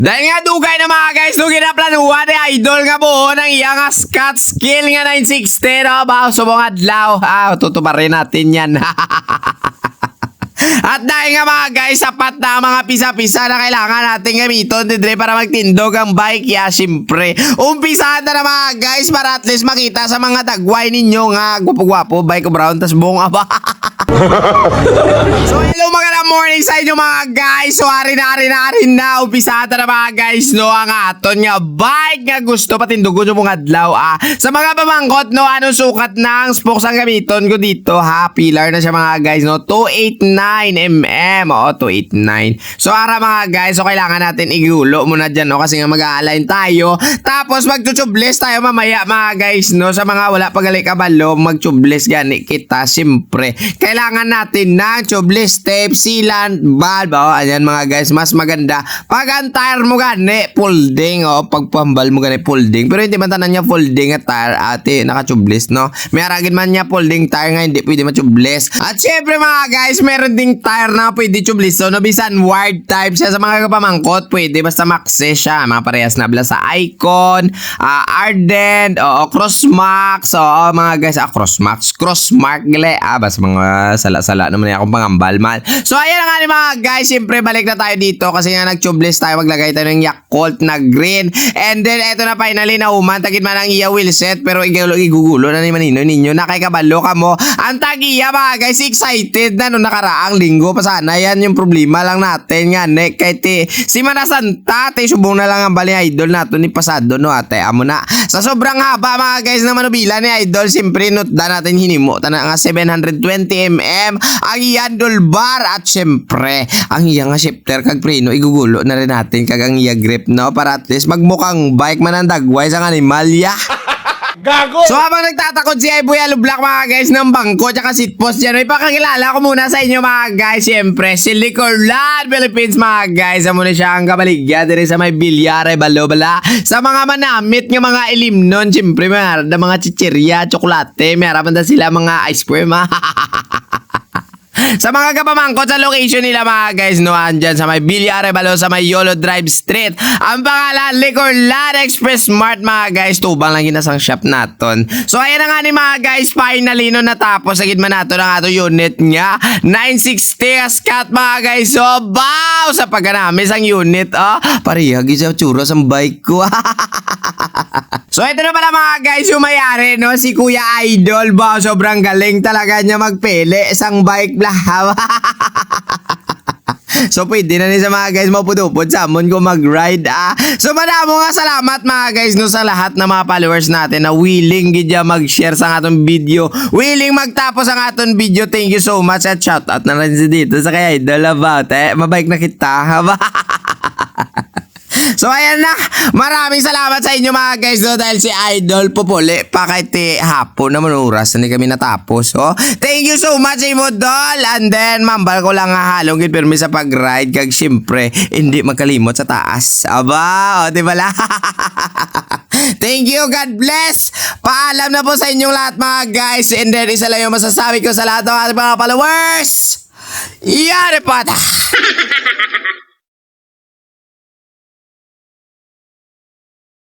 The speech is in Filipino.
Dahil nga dugay na mga guys, nung ginaplanuhan ni Idol nga buo ng iyang scat skill nga 960 no ba? Subong adlaw. Tutuparin natin yan. At dahil nga mga guys, sapat na mga pisa-pisa na kailangan natin gamiton didre para magtindog ang bike. Ya, syempre, umpisahan na mga guys para at least makita sa mga dagway ninyo nga gwapo-gwapo, bike brown, tas buong aba. So hello, magandang morning sa inyo mga guys. So hari na umpisahan na mga guys no ang aton nga bike nga gusto patindugon yung mga adlaw. Sa mga pamangkot no, anong sukat ng spokes ang gamiton ko dito ha? Pillar na siya mga guys no, 289mm. Oo, 289. So ara mga guys, so kailangan natin igulo muna dyan no, kasi nga mag-a-align tayo. Tapos mag-tutubles tayo mamaya mga guys no. Sa mga wala pagali kabalo, mag-tubles gani kita siyempre. Kailangan natin ng tubeless tape, sealant, valve. Ayan mga guys, mas maganda pag ang tire mo gani folding, pagpambal mo gani folding. Pero hindi man tanan niya folding at tire ate naka-tubeless no. May aragin man niya folding tire nga hindi pwede ma-tubeless. At syempre mga guys, meron ding tire na pwede tubeless so no, bisan wired type siya sa mga kapamangkot pwede basta maxe siya. Mga parehas na bla sa Icon, Ardent, Crossmax, mga guys, Crossmark gali, basta mga sala-sala naman akong pangambal man. So ayan nga mga guys, siyempre balik na tayo dito kasi nga nag-tubeless tayo, maglagay tayo ng Yakult na green. And then eto na finally na uman, tagit man ang iya wheelset pero igugulo na ni manino ninyo na kay kabalo ka mo. Ang tagiya mga guys, excited na nung nakaraang linggo pa sana. Yan yung problema lang natin nga ne kay si Mana Santa subong na lang ang bali Idol nato ni pasado no ate. Amo na sa sobrang haba mga guys na manubila ni Idol, siyempre not da natin hinimo tana nga 720mm ang handle bar at syempre ang iya nga shifter kag preno igugulo na rin natin kag ang iya grip no para at least magmukhang bike man ang dagway sa animal ya. Gago! So habang nagtatakot si Iboy Alublack mga guys ng bangko tsaka seatpost dyan, ipakakilala ko muna sa inyo mga guys, siyempre si Liquorland Philippines mga guys. Amo na siya ang kabaligya dire sa may bilyare balobala sa mga manamit nga mga ilimnon. Siyempre may mga chichirya, tsokolate, may harapan na sila mga ice cream sa mga kapamangkot sa location nila mga guys no, andyan sa may Bilyare Balo sa may Yolo Drive Street. Ang pangalan Liquorland Express Mart mga guys, tubang lang ginasang shop naton. So ayan na nga ni mga guys, finally no natapos sagid man nato ng ato unit nga 960 askat mga guys. So bow sa paganamis ang unit parihagi sa tsura sa bike ko. So ito na pala mga guys yung mayari no, si Kuya Idol ba, sobrang galing talaga niya magpili isang bike lah. So pwede na ni sa mga guys mapudupod sa amon ko mag-ride So madamo nga salamat mga guys no sa lahat ng mga followers natin na willing gidya mag-share sa atong video, willing magtapos ang aton video. Thank you so much at shout out na rin dito sa kay Idol about mabike na kita So ayan na, maraming salamat sa inyo mga guys no, dahil si Idol Popole pa kahit hapon naman oras na kami natapos. Thank you so much Imo Dol. And then mambal ko lang halong gipirmi sa pag-ride kag syempre hindi magkalimot sa taas. Aba, di ba la? Thank you, God bless. Paalam na po sa inyong lahat mga guys. And then isa lang yung masasabi ko sa lahat ng ating mga followers. Yari pata.